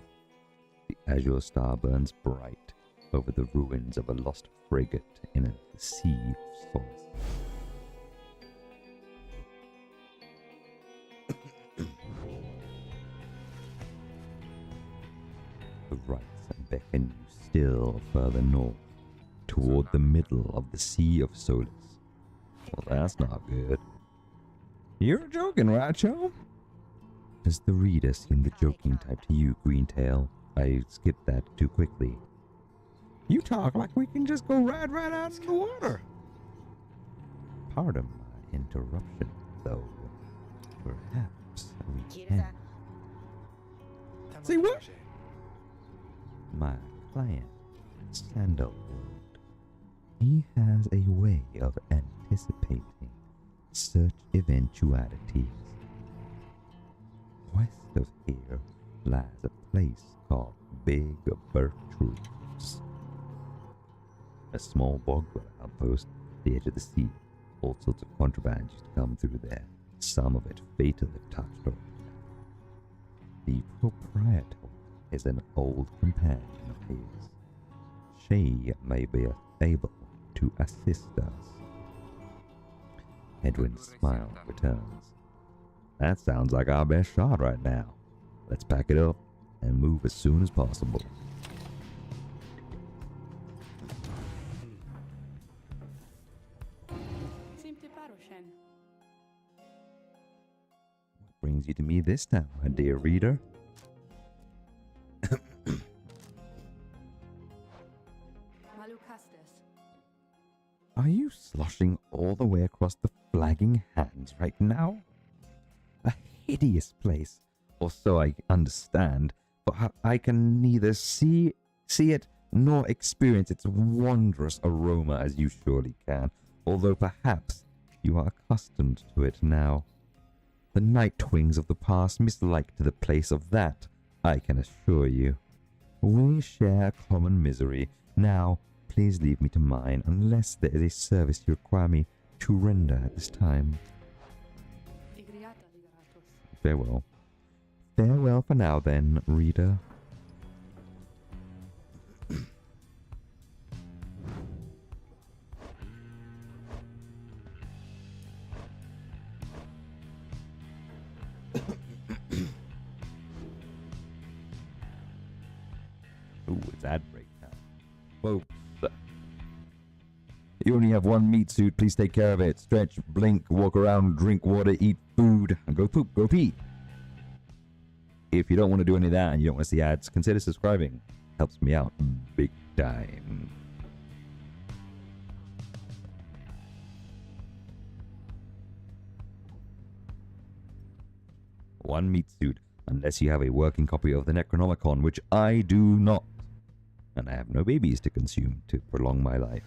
The azure star burns bright over the ruins of a lost frigate in a sea of solace. The rights beckon you still further north, toward the middle of the Sea of Solace. Well, that's not good. You're joking, right, chum? Does the reader seem the joking type to you, Greentail? I skipped that too quickly. You talk like we can just go right out in the water. Pardon my interruption, though. Perhaps we can. See what? My client, Sandalwood. He has a way of anticipating such eventualities. West of here lies a place called Big Bertrude's. A small bogwell outpost at the edge of the sea. All sorts of contraband used to come through there, some of it fatally touched on. The proprietor is an old companion of his. She may be able to assist us. Edwin's smile returns. That sounds like our best shot right now. Let's pack it up and move as soon as possible. What brings you to me this time, my dear reader? Are you sloshing all the way across the flagging hands right now? A hideous place, or so I understand, but I can neither see it nor experience its wondrous aroma as you surely can, although perhaps you are accustomed to it now. The nightwings of the past misliked the place of that, I can assure you. We share common misery. Now, please leave me to mine, unless there is a service you require me to render at this time. Farewell. Farewell for now, then, reader. Ooh, it's ad break time. Whoa. You only have one meat suit. Please take care of it. Stretch, blink, walk around, drink water, eat food, and go poop, go pee. If you don't want to do any of that and you don't want to see ads, consider subscribing. Helps me out big time. One meat suit, unless you have a working copy of the Necronomicon, which I do not. And I have no babies to consume to prolong my life.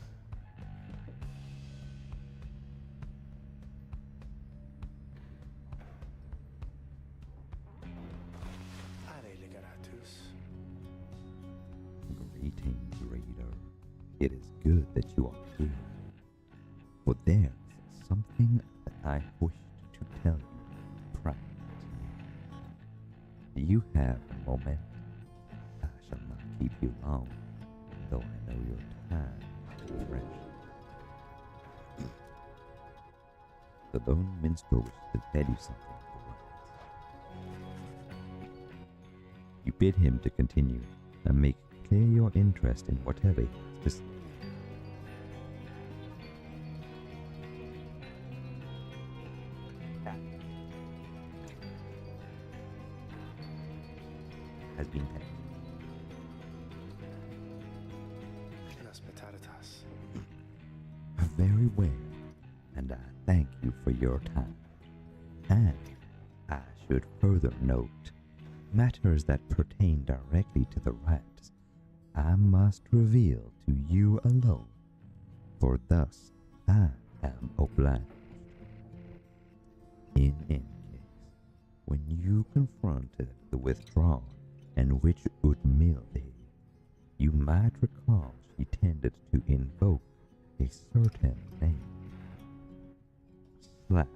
Greetings, reader. It is good that you are here. For there's something that I wished to tell you privately. Do you have a moment? I shall not keep you long, though I know your time is precious. The lone minstrel wishes to tell you something. You bid him to continue and make clear your interest in whatever he has to say. Has been paid. Very well, and I thank you for your time. And I should further note, matters that pertain directly to the rites I must reveal to you alone, for thus I am obliged. In any case, when you confronted the withdrawn and witch Utmilde, you might recall she tended to invoke a certain name. Slash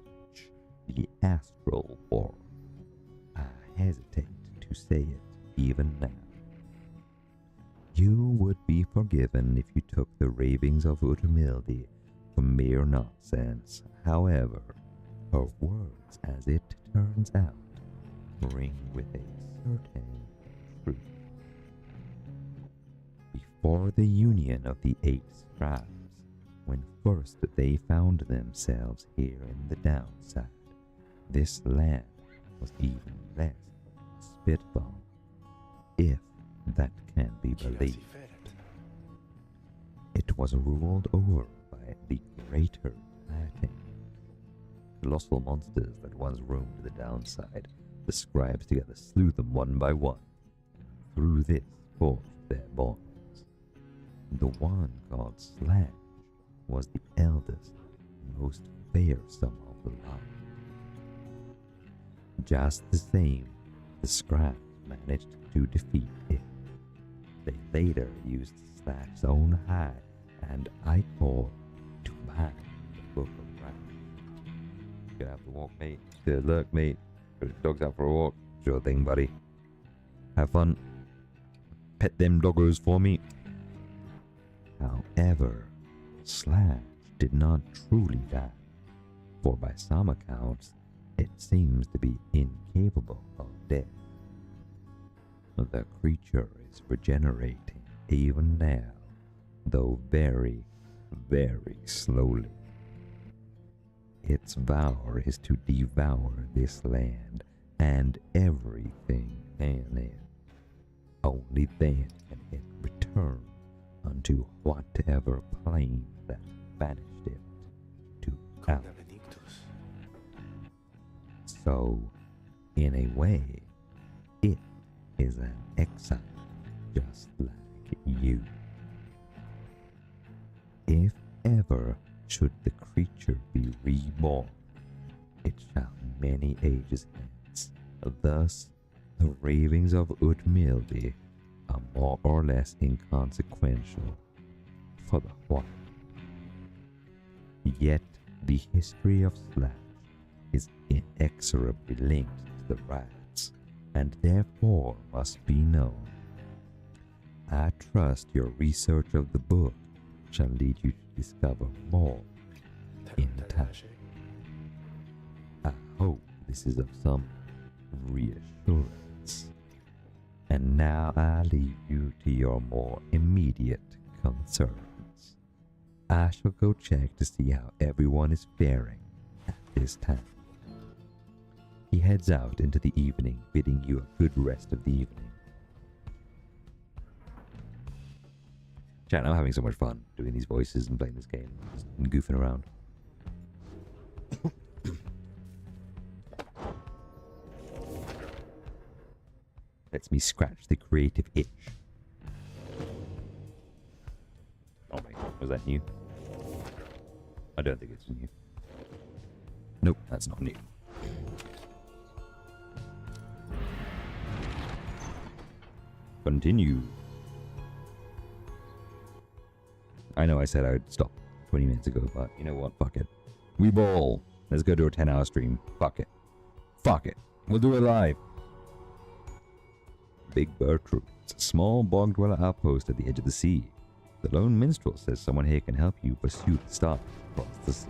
the astral form. I hesitate to say it even now. You would be forgiven if you took the ravings of Utmilde for mere nonsense. However, her words, as it turns out, ring with a certain truth. Before the union of the 8 scribes, when first they found themselves here in the downside, this land was even less spitball, if that can be believed. It was ruled over by the greater Latin. Colossal monsters that once roamed the downside, the scribes together slew them one by one. Through this forged their bonds. The one called Slash was the eldest, most fearsome of the lot. Just the same, the scribes managed to defeat it. They later used Slash's own hide and ichor to bind the Book of Rites. Get out for a walk, mate. Good luck, mate. Dog's out for a walk. Sure thing, buddy. Have fun. Pet them doggos for me. However, Slash did not truly die, for by some accounts, it seems to be incapable of death. The creature is regenerating even now, though very, very slowly. its vow is to devour this land and everything in it. Only then can it return unto whatever plane that banished it to out. So, in a way, it is an exile just like you. If ever should the creature be reborn, it shall many ages hence. Thus, the ravings of Utmildi are more or less inconsequential for the while. Yet, the history of Slash is inexorably linked to the rats, and therefore must be known. I trust your research of the book shall lead you to discover more in time. I hope this is of some reassurance. And now I leave you to your more immediate concerns. I shall go check to see how everyone is faring at this time. He heads out into the evening, bidding you a good rest of the evening. Chat, I'm having so much fun doing these voices and playing this game and goofing around. Lets me scratch the creative itch. Oh wait, was that new? I don't think it's new. Nope, that's not new. Continue. I know I said I would stop 20 minutes ago, but you know what? Fuck it. We ball. Let's go to a 10-hour stream. Fuck it. Fuck it. We'll do it live. Big Bird Troop. It's a small bog dweller outpost at the edge of the sea. The lone minstrel says someone here can help you pursue the star across the sea.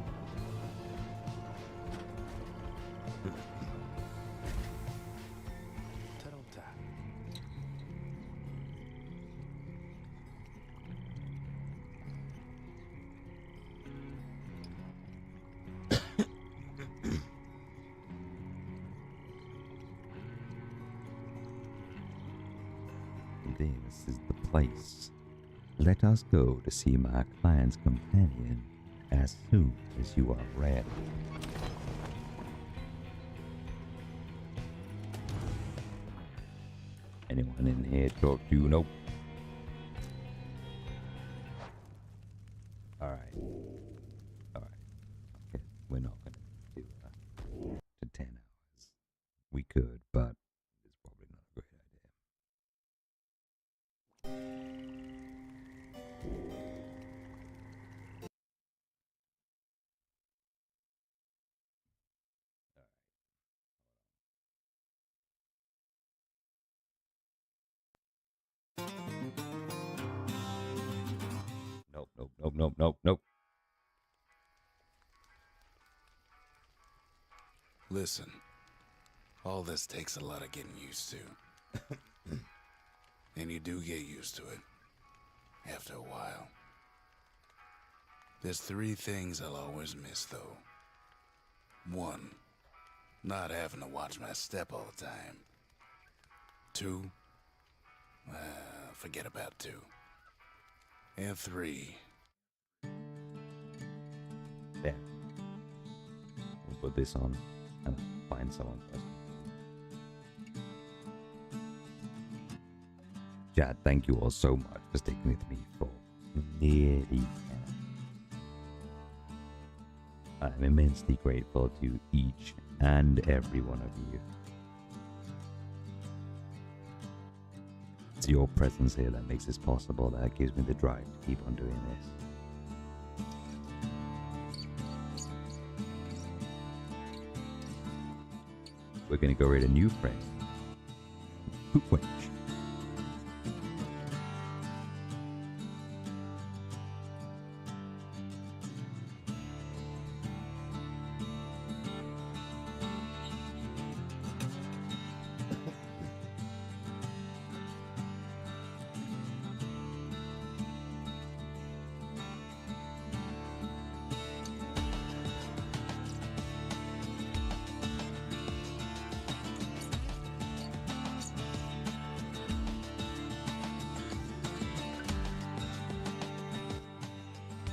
This is the place. Let us go to see my client's companion as soon as you are ready. Anyone in here talk to you? Nope. Alright. Alright. Okay. We're not gonna do to 10 hours. We could, but it's probably not a great idea. Nope, nope, nope, nope, nope, nope. Listen, all this takes a lot of getting used to. And you do get used to it after a while. There's 3 things I'll always miss, though. 1, not having to watch my step all the time. 2, forget about 2. And 3. There. We'll put this on and find someone first. Chad, thank you all so much for sticking with me for nearly 10 hours. I'm immensely grateful to each and every one of you. It's your presence here that makes this possible, that gives me the drive to keep on doing this. We're gonna go raid a new friend. Poop wench.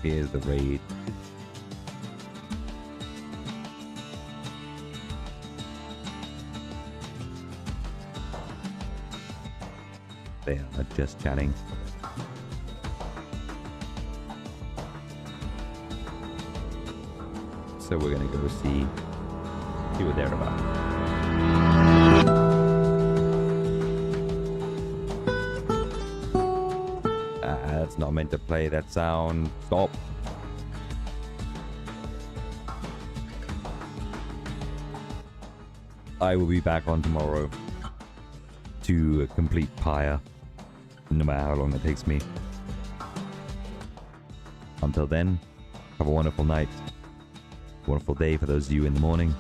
Here's the raid. They are just chatting. So we're gonna go see what they're about. That's not meant to play that sound. Stop. I will be back on tomorrow to complete Pyre, no matter how long that takes me. Until then, have a wonderful night. Wonderful day for those of you in the morning.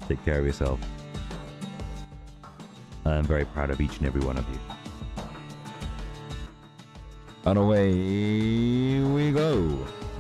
Take care of yourself. I'm very proud of each and every one of you. And away we go.